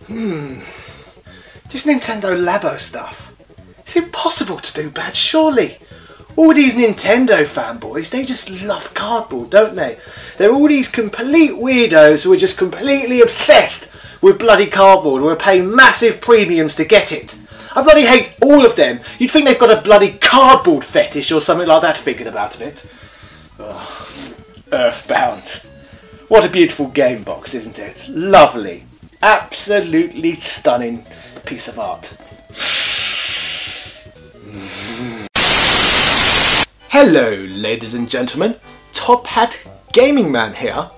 This Nintendo Labo stuff. It's impossible to do bad, surely. All these Nintendo fanboys, they just love cardboard, don't they? They're all these complete weirdos who are just completely obsessed with bloody cardboard and are paying massive premiums to get it. I bloody hate all of them. You'd think they've got a bloody cardboard fetish or something like that figured about of it. Oh, Earthbound. What a beautiful game box, isn't it? Lovely. Absolutely stunning piece of art. Hello ladies and gentlemen, Top Hat Gaming Man here,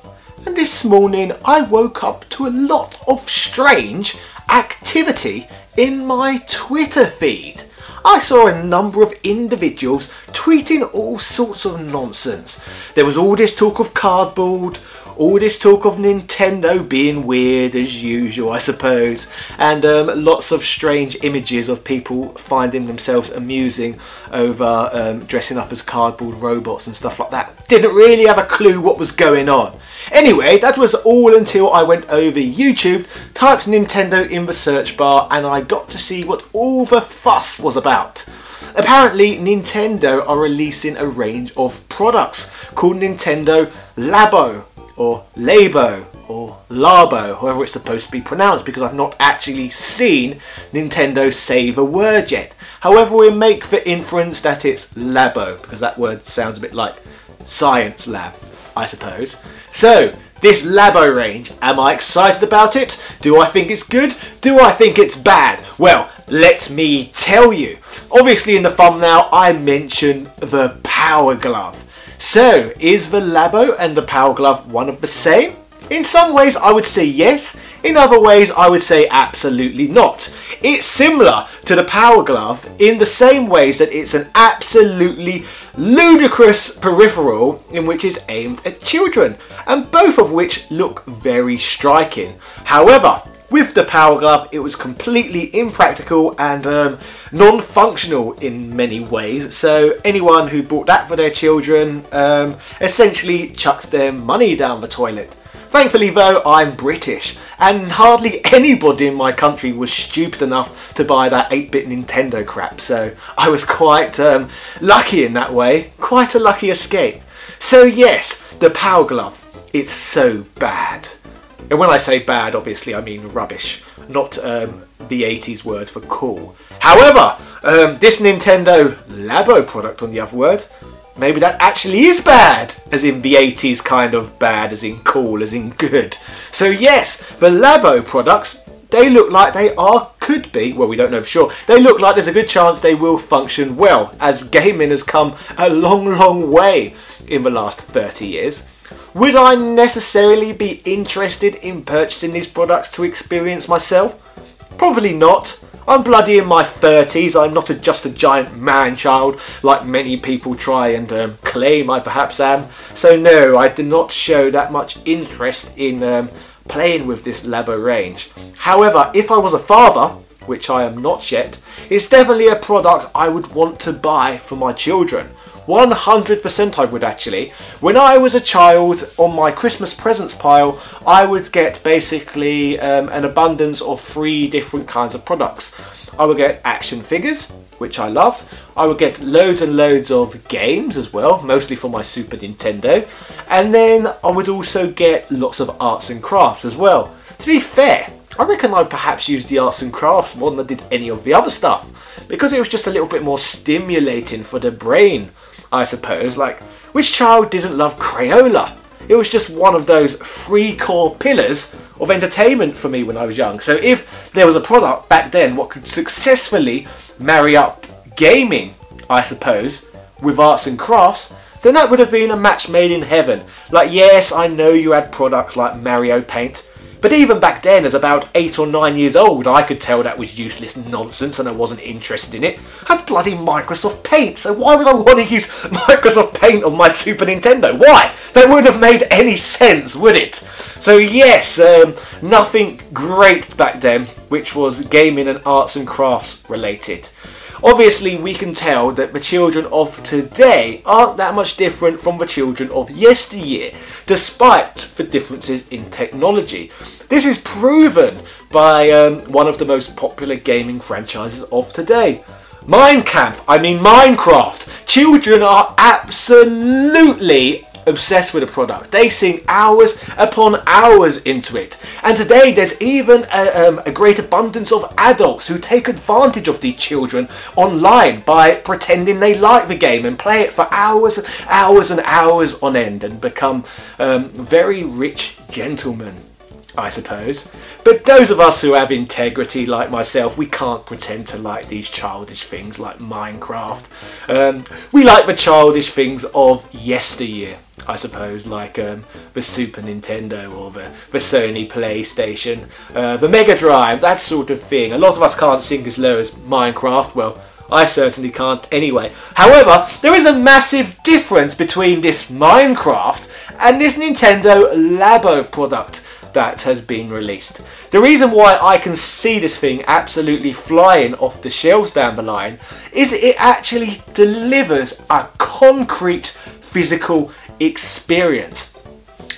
and this morning I woke up to a lot of strange activity in my Twitter feed. I saw a number of individuals tweeting all sorts of nonsense. There was all this talk of cardboard, all this talk of Nintendo being weird as usual, I suppose, and lots of strange images of people finding themselves amusing over dressing up as cardboard robots and stuff like that. Didn't really have a clue what was going on. Anyway, that was all until I went over YouTube, typed Nintendo in the search bar, and I got to see what all the fuss was about. Apparently, Nintendo are releasing a range of products called Nintendo Labo, or Labo, or Labo, however it's supposed to be pronounced, because I've not actually seen Nintendo say the word yet. However, we make the inference that it's Labo, because that word sounds a bit like science lab, I suppose. So, this Labo range, am I excited about it? Do I think it's good? Do I think it's bad? Well, let me tell you. Obviously in the thumbnail I mentioned the Power Glove. So, is the Labo and the Power Glove one of the same? In some ways I would say yes, in other ways I would say absolutely not. It's similar to the Power Glove in the same ways that it's an absolutely ludicrous peripheral in which is aimed at children, and both of which look very striking. However, with the Power Glove it was completely impractical and non-functional in many ways, so anyone who bought that for their children essentially chucked their money down the toilet. Thankfully though, I'm British, and hardly anybody in my country was stupid enough to buy that 8-bit Nintendo crap, so I was quite lucky in that way, quite a lucky escape. So yes, the Power Glove, it's so bad. And when I say bad, obviously I mean rubbish, not the 80s word for cool. However, this Nintendo Labo product, on the other word, maybe that actually is bad, as in the 80s kind of bad, as in cool, as in good. So yes, the Labo products, they look like they could be, well we don't know for sure, they look like there's a good chance they will function well, as gaming has come a long way in the last 30 years. Would I necessarily be interested in purchasing these products to experience myself? Probably not. I'm bloody in my 30s, I'm not just a giant man-child like many people try and claim I perhaps am. So no, I do not show that much interest in playing with this Labo range. However, if I was a father, which I am not yet, it's definitely a product I would want to buy for my children. 100% I would actually. When I was a child, on my Christmas presents pile, I would get basically an abundance of 3 different kinds of products. I would get action figures, which I loved. I would get loads and loads of games as well, mostly for my Super Nintendo. And then I would also get lots of arts and crafts as well. To be fair, I reckon I'd perhaps use the arts and crafts more than I did any of the other stuff, because it was just a little bit more stimulating for the brain, I suppose. Like, which child didn't love Crayola? It was just one of those 3 core pillars of entertainment for me when I was young. So if there was a product back then what could successfully marry up gaming, I suppose, with arts and crafts, then that would have been a match made in heaven. Like, yes, I know you had products like Mario Paint, but even back then, as about 8 or 9 years old, I could tell that was useless nonsense and I wasn't interested in it. I had bloody Microsoft Paint, so why would I want to use Microsoft Paint on my Super Nintendo? Why? That wouldn't have made any sense, would it? So yes, nothing great back then, which was gaming and arts and crafts related. Obviously, we can tell that the children of today aren't that much different from the children of yesteryear, despite the differences in technology. This is proven by one of the most popular gaming franchises of today. Minecraft. Children are absolutely obsessed with the product. They sink hours upon hours into it, and today there's even a great abundance of adults who take advantage of these children online by pretending they like the game and play it for hours and hours and hours on end and become very rich gentlemen, I suppose. But those of us who have integrity like myself, we can't pretend to like these childish things like Minecraft. We like the childish things of yesteryear, I suppose, like the Super Nintendo or the Sony PlayStation, the Mega Drive, that sort of thing. A lot of us can't sink as low as Minecraft. Well, I certainly can't anyway. However, there is a massive difference between this Minecraft and this Nintendo Labo product that has been released. The reason why I can see this thing absolutely flying off the shelves down the line is it actually delivers a concrete physical experience.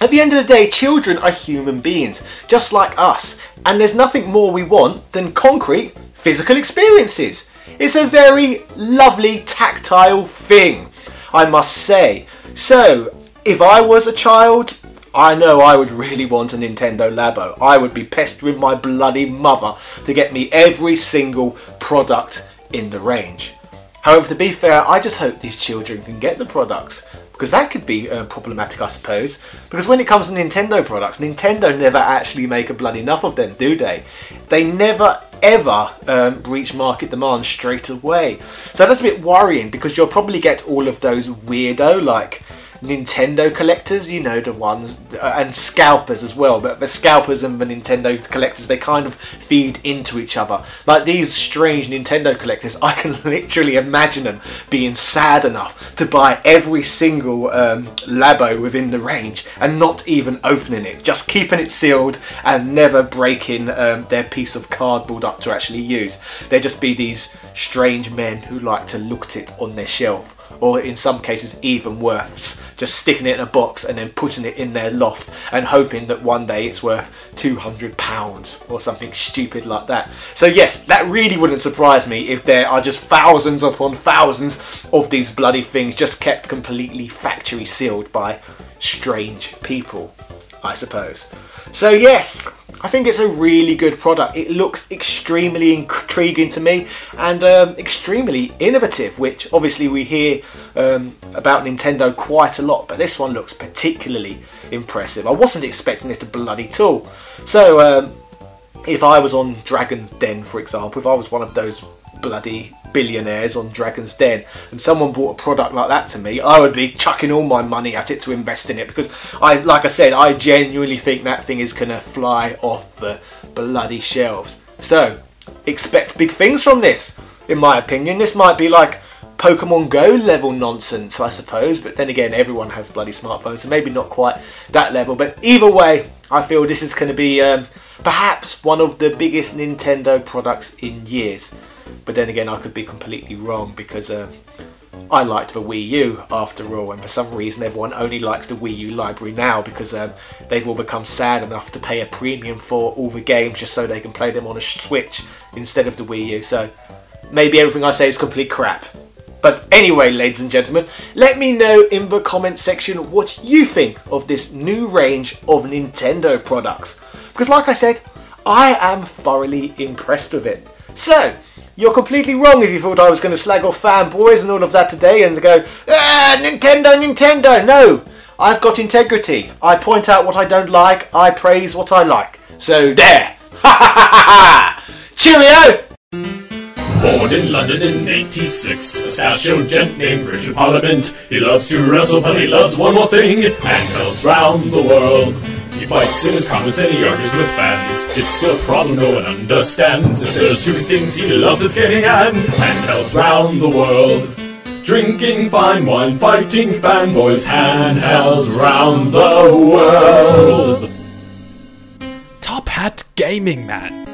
At the end of the day, children are human beings just like us, and there's nothing more we want than concrete physical experiences. It's a very lovely tactile thing, I must say. So if I was a child, I know I would really want a Nintendo Labo. I would be pestering my bloody mother to get me every single product in the range. However, to be fair, I just hope these children can get the products, because that could be problematic, I suppose. Because when it comes to Nintendo products, Nintendo never actually make a bloody enough of them, do they? They never ever reach market demand straight away. So that's a bit worrying, because you'll probably get all of those weirdo like Nintendo collectors, you know, the ones, and scalpers as well, but the scalpers and the Nintendo collectors, they kind of feed into each other. Like these strange Nintendo collectors, I can literally imagine them being sad enough to buy every single Labo within the range and not even opening it, just keeping it sealed and never breaking their piece of cardboard up to actually use. There'd just be these strange men who like to look at it on their shelf, or in some cases even worse, just sticking it in a box and then putting it in their loft and hoping that one day it's worth £200 or something stupid like that. So yes, that really wouldn't surprise me if there are just thousands upon thousands of these bloody things just kept completely factory sealed by strange people, I suppose. So yes, I think it's a really good product. It looks extremely intriguing to me and extremely innovative, which obviously we hear about Nintendo quite a lot, but this one looks particularly impressive. I wasn't expecting it to bloody at all. So if I was on Dragon's Den, for example, if I was one of those bloody billionaires on Dragon's Den and someone bought a product like that to me, I would be chucking all my money at it to invest in it, because like I said, I genuinely think that thing is gonna fly off the bloody shelves. So expect big things from this, in my opinion. This might be like Pokemon Go level nonsense, I suppose, but then again, everyone has bloody smartphones, so maybe not quite that level. But either way, I feel this is going to be perhaps one of the biggest Nintendo products in years. But then again, I could be completely wrong, because I liked the Wii U after all, and for some reason everyone only likes the Wii U library now because they've all become sad enough to pay a premium for all the games just so they can play them on a Switch instead of the Wii U. So maybe everything I say is complete crap. But anyway, ladies and gentlemen, let me know in the comment section what you think of this new range of Nintendo products, because like I said, I am thoroughly impressed with it. So you're completely wrong if you thought I was going to slag off fanboys and all of that today and go, ah, Nintendo, Nintendo. No, I've got integrity. I point out what I don't like, I praise what I like. So there. Ha ha ha ha ha! Cheerio! Born in London in '86, a Sasho gent named Richard Parliament. He loves to wrestle, but he loves one more thing: handhelds round the world. He fights in his comments and he argues with fans. It's a problem no one understands. If there's two things he loves, it's getting at handhelds round the world. Drinking fine wine, fighting fanboys, handhelds round the world. Top Hat Gaming Man.